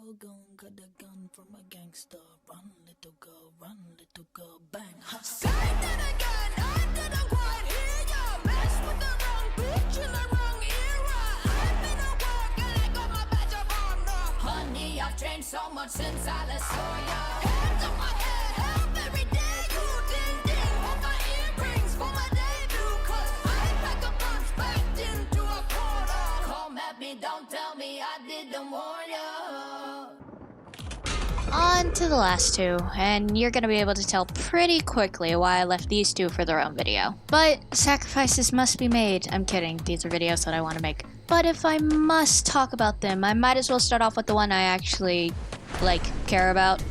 Go gon' got the gun from a gangster. Run, little girl, bang. Say that again, I didn't quite hear ya. Mess with the wrong bitch in the wrong era. I've been at work and I got my badge of honor. Honey, I've changed so much since I last saw ya. Hands on my head, help every day. You ding ding, hold my earrings for my debut. Cause I pack a punch backed into a quarter. Come at me, don't tell me I didn't warn ya. On to the last two, and you're gonna be able to tell pretty quickly why I left these two for their own video. But sacrifices must be made. I'm kidding, these are videos that I want to make. But if I must talk about them, I might as well start off with the one I actually, care about.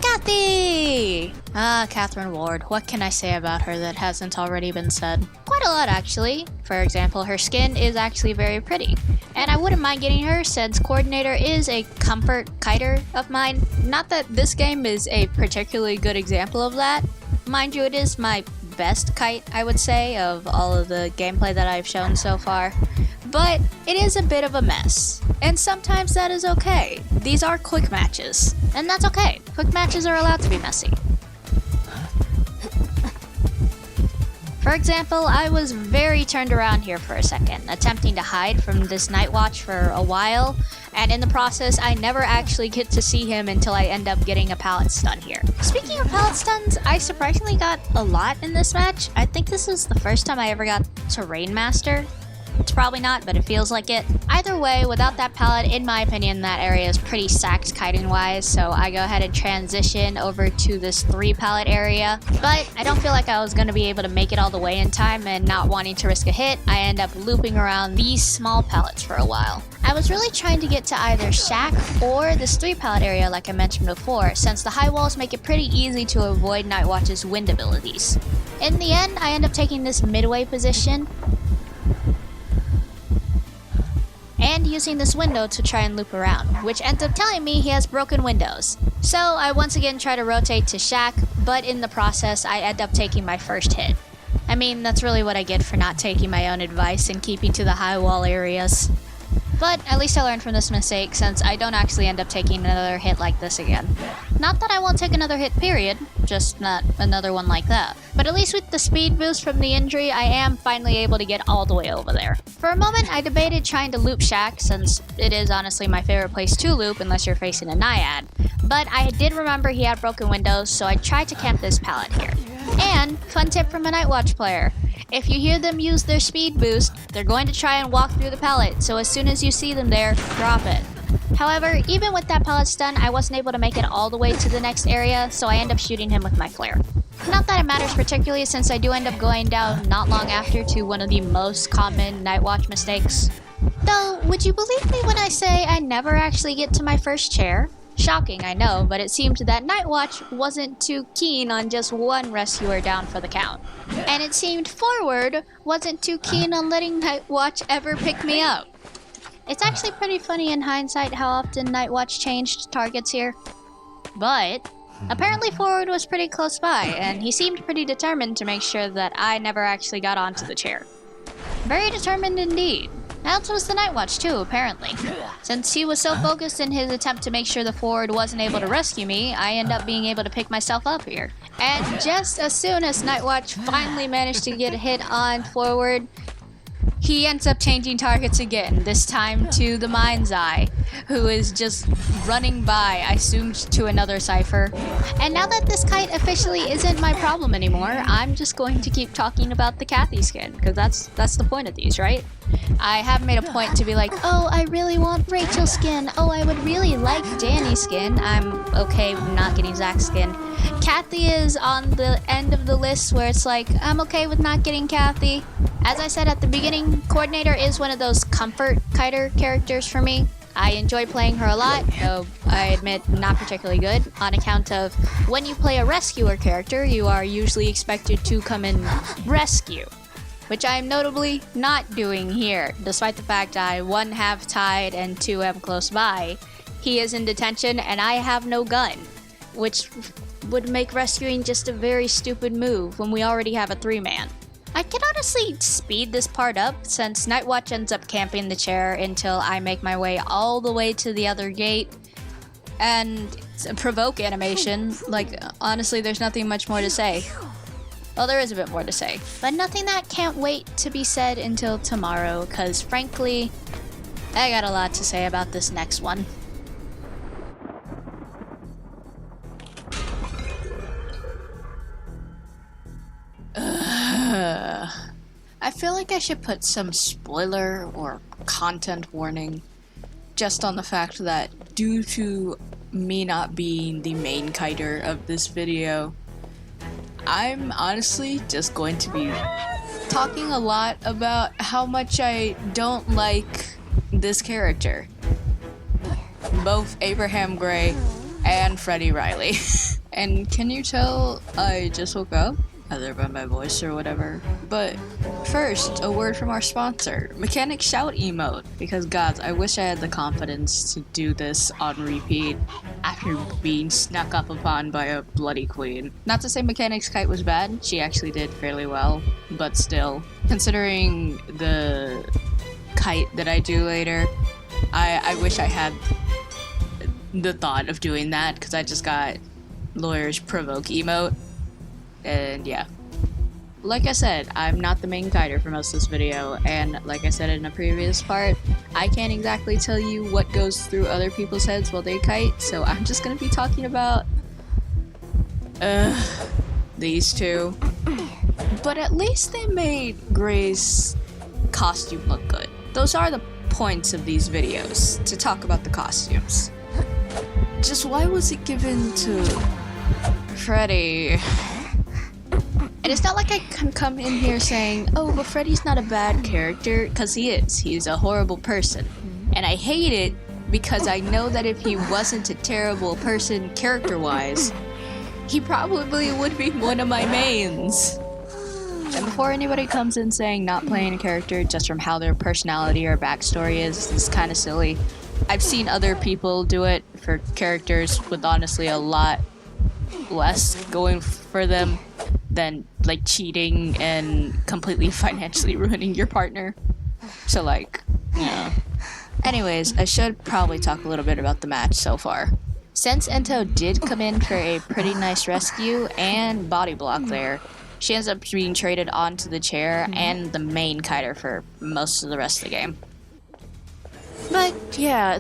Kathy! Catherine Ward. What can I say about her that hasn't already been said? Quite a lot, actually. For example, her skin is actually very pretty. And I wouldn't mind getting her since Coordinator is a comfort kiter of mine. Not that this game is a particularly good example of that. Mind you, it is my best kite, I would say, of all of the gameplay that I've shown so far. But it is a bit of a mess. And sometimes that is okay. These are quick matches. And that's okay. Quick matches are allowed to be messy. For example, I was very turned around here for a second, attempting to hide from this night watch for a while, and in the process, I never actually get to see him until I end up getting a pallet stun here. Speaking of pallet stuns, I surprisingly got a lot in this match. I think this is the first time I ever got Terrain Master. It's probably not, but it feels like it. Either way, without that pallet, in my opinion, that area is pretty sacked kiting-wise, so I go ahead and transition over to this 3 pallet area. But I don't feel like I was going to be able to make it all the way in time, and not wanting to risk a hit, I end up looping around these small pallets for a while. I was really trying to get to either shack or this 3 pallet area like I mentioned before, since the high walls make it pretty easy to avoid Nightwatch's wind abilities. In the end, I end up taking this midway position, and using this window to try and loop around, which ends up telling me he has broken windows. So I once again try to rotate to shack, but in the process I end up taking my first hit. I mean, that's really what I get for not taking my own advice and keeping to the high wall areas. But at least I learned from this mistake, since I don't actually end up taking another hit like this again. Not that I won't take another hit period, just not another one like that. But at least with the speed boost from the injury, I am finally able to get all the way over there. For a moment, I debated trying to loop shack, since it is honestly my favorite place to loop unless you're facing a Naiad. But I did remember he had broken windows, so I tried to camp this pallet here. And, fun tip from a Nightwatch player, if you hear them use their speed boost, they're going to try and walk through the pallet, so as soon as you see them there, drop it. However, even with that pallet stun, I wasn't able to make it all the way to the next area, so I end up shooting him with my flare. Not that it matters particularly, since I do end up going down not long after to one of the most common Nightwatch mistakes. Though, would you believe me when I say I never actually get to my first chair? Shocking, I know, but it seemed that Nightwatch wasn't too keen on just one rescuer down for the count. And it seemed Forward wasn't too keen on letting Nightwatch ever pick me up. It's actually pretty funny in hindsight how often Nightwatch changed targets here. But apparently Forward was pretty close by, and he seemed pretty determined to make sure that I never actually got onto the chair. Very determined indeed. As was the Nightwatch too, apparently. Since he was so focused in his attempt to make sure the Forward wasn't able to rescue me, I end up being able to pick myself up here. And just as soon as Nightwatch finally managed to get a hit on Forward, he ends up changing targets again, this time to the Mind's Eye, who is just running by, I assumed, to another cipher. And now that this kite officially isn't my problem anymore, I'm just going to keep talking about the Kathy skin, because that's the point of these, right? I have made a point to be like, oh, I really want Rachel's skin. Oh, I would really like Danny's skin. I'm okay with not getting Zach's skin. Kathy is on the end of the list where it's like, I'm okay with not getting Kathy. As I said at the beginning, Coordinator is one of those comfort kiter characters for me. I enjoy playing her a lot, though I admit not particularly good, on account of when you play a rescuer character, you are usually expected to come and rescue, which I am notably not doing here, despite the fact I 1 have tied and 2 am close by. He is in detention and I have no gun, which would make rescuing just a very stupid move when we already have a 3-man. I can honestly speed this part up, since Nightwatch ends up camping the chair until I make my way all the way to the other gate. and provoke animation. Like, honestly, there's nothing much more to say. Well, there is a bit more to say, but nothing that can't wait to be said until tomorrow, because frankly, I got a lot to say about this next one. I feel like I should put some spoiler or content warning just on the fact that due to me not being the main kiter of this video, I'm honestly just going to be talking a lot about how much I don't like this character. Both Abraham Gray and Freddie Riley. And can you tell I just woke up? Either by my voice or whatever. But first, a word from our sponsor, Mechanic Shout Emote. Because gods, I wish I had the confidence to do this on repeat after being snuck up upon by a bloody queen. Not to say Mechanic's kite was bad, she actually did fairly well, but still, considering the kite that I do later, I wish I had the thought of doing that, because I just got Lawyer's Provoke emote. And yeah, like I said, I'm not the main kiter for most of this video, and like I said in a previous part, I can't exactly tell you what goes through other people's heads while they kite, so I'm just gonna be talking about these two. But at least they made Gray's costume look good. Those are the points of these videos, to talk about the costumes. Just why was it given to Freddie? And it's not like I can come in here saying, oh, but Freddy's not a bad character, because he is. He's a horrible person. And I hate it because I know that if he wasn't a terrible person character-wise, he probably would be one of my mains. And before anybody comes in saying not playing a character just from how their personality or backstory is kind of silly. I've seen other people do it for characters with honestly a lot less going for them than like cheating and completely financially ruining your partner. So like, yeah. Anyways, I should probably talk a little bit about the match so far. Since Ento did come in for a pretty nice rescue and body block there, she ends up being traded onto the chair and the main kiter for most of the rest of the game. But yeah,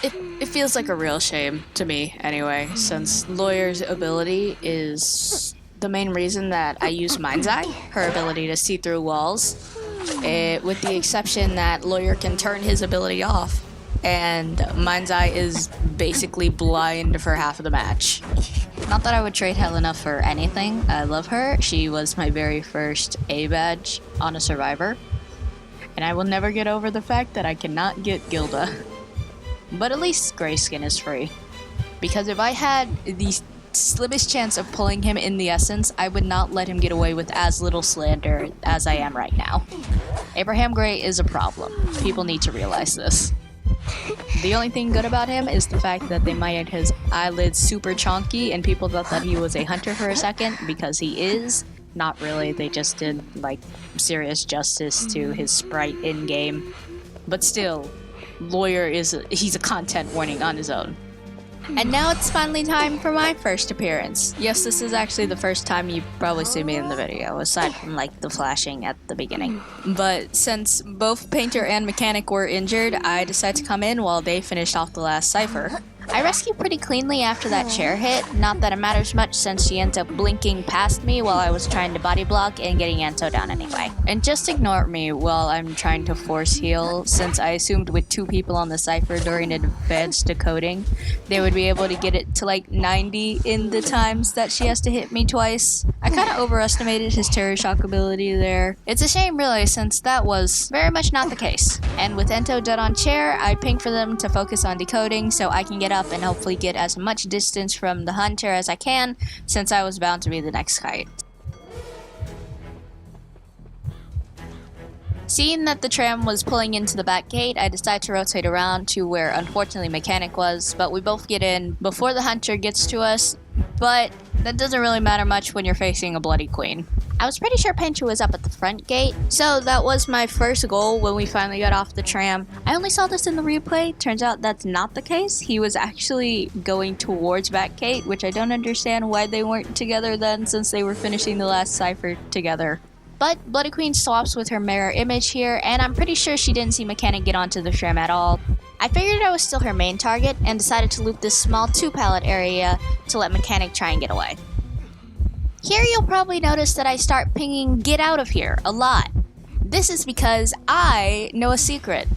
it feels like a real shame to me anyway, since Lawyer's ability is the main reason that I use Mind's Eye, her ability to see through walls, with the exception that Lawyer can turn his ability off, and Mind's Eye is basically blind for half of the match. Not that I would trade Helena for anything, I love her, she was my very first A badge on a Survivor, and I will never get over the fact that I cannot get Gilda. But at least Grayskin is free, because if I had the slimmest chance of pulling him in the essence, I would not let him get away with as little slander as I am right now. Abraham Gray is a problem. People need to realize this. The only thing good about him is the fact that they made his eyelids super chonky and people thought that he was a hunter for a second, because he is. Not really, they just did like serious justice to his sprite in-game. But still, Lawyer he's a content warning on his own. And now it's finally time for my first appearance. Yes, this is actually the first time you probably see me in the video, aside from like the flashing at the beginning. But since both Painter and Mechanic were injured, I decided to come in while they finished off the last cipher. I rescued pretty cleanly after that chair hit, not that it matters much since she ends up blinking past me while I was trying to body block and getting Anto down anyway. And just ignore me while I'm trying to force heal, since I assumed with 2 people on the cipher during advanced decoding, they would be able to get it to like 90 in the times that she has to hit me twice. I kinda overestimated his terror shock ability there. It's a shame really, since that was very much not the case. And with Ento dead on chair, I pinged for them to focus on decoding so I can get up and hopefully get as much distance from the hunter as I can, since I was bound to be the next kite. Seeing that the tram was pulling into the back gate, I decided to rotate around to where unfortunately Mechanic was, but we both get in before the hunter gets to us, but that doesn't really matter much when you're facing a bloody queen. I was pretty sure Tenshi was up at the front gate, so that was my first goal when we finally got off the tram. I only saw this in the replay. Turns out that's not the case. He was actually going towards back gate, which I don't understand why they weren't together then, since they were finishing the last cipher together. But Bloody Queen swaps with her mirror image here, and I'm pretty sure she didn't see Mechanic get onto the tram at all. I figured I was still her main target, and decided to loop this small 2-pallet area to let Mechanic try and get away. Here you'll probably notice that I start pinging "get out of here" a lot. This is because I know a secret.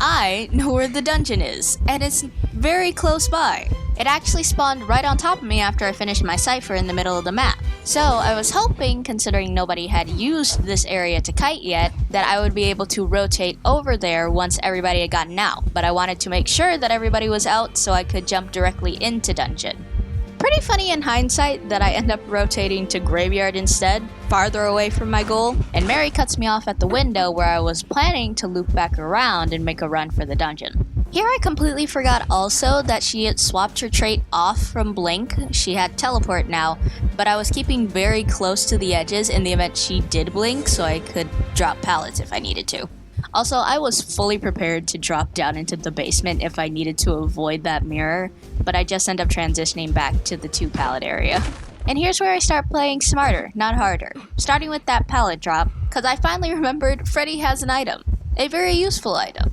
I know where the dungeon is, and it's very close by. It actually spawned right on top of me after I finished my cipher in the middle of the map. So I was hoping, considering nobody had used this area to kite yet, that I would be able to rotate over there once everybody had gotten out. But I wanted to make sure that everybody was out so I could jump directly into dungeon. Pretty funny in hindsight that I end up rotating to graveyard instead, farther away from my goal, and Mary cuts me off at the window where I was planning to loop back around and make a run for the dungeon. Here I completely forgot also that she had swapped her trait off from Blink. She had teleport now, but I was keeping very close to the edges in the event she did blink so I could drop pallets if I needed to. Also, I was fully prepared to drop down into the basement if I needed to avoid that mirror, but I just end up transitioning back to the 2-pallet area. And here's where I start playing smarter, not harder. Starting with that pallet drop, cause I finally remembered Freddy has an item. A very useful item.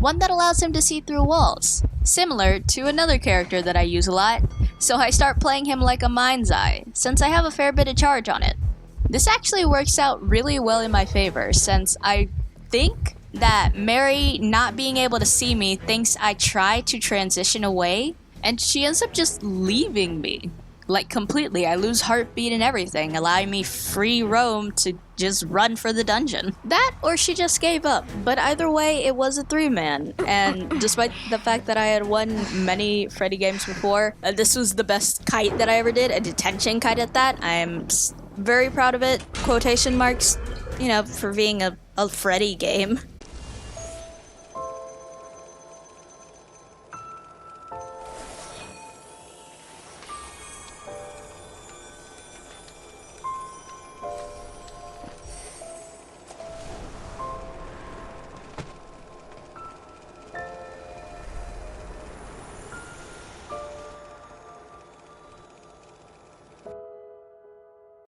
One that allows him to see through walls. Similar to another character that I use a lot, so I start playing him like a mind's eye, since I have a fair bit of charge on it. This actually works out really well in my favor, since I think that Mary not being able to see me thinks I try to transition away, and she ends up just leaving me. Like completely, I lose heartbeat and everything, allowing me free roam to just run for the dungeon. That, or she just gave up, but either way, it was a 3-man, and despite the fact that I had won many Freddy games before, this was the best kite that I ever did, a detention kite at that. I'm very proud of it, quotation marks, you know, for being a Freddy game.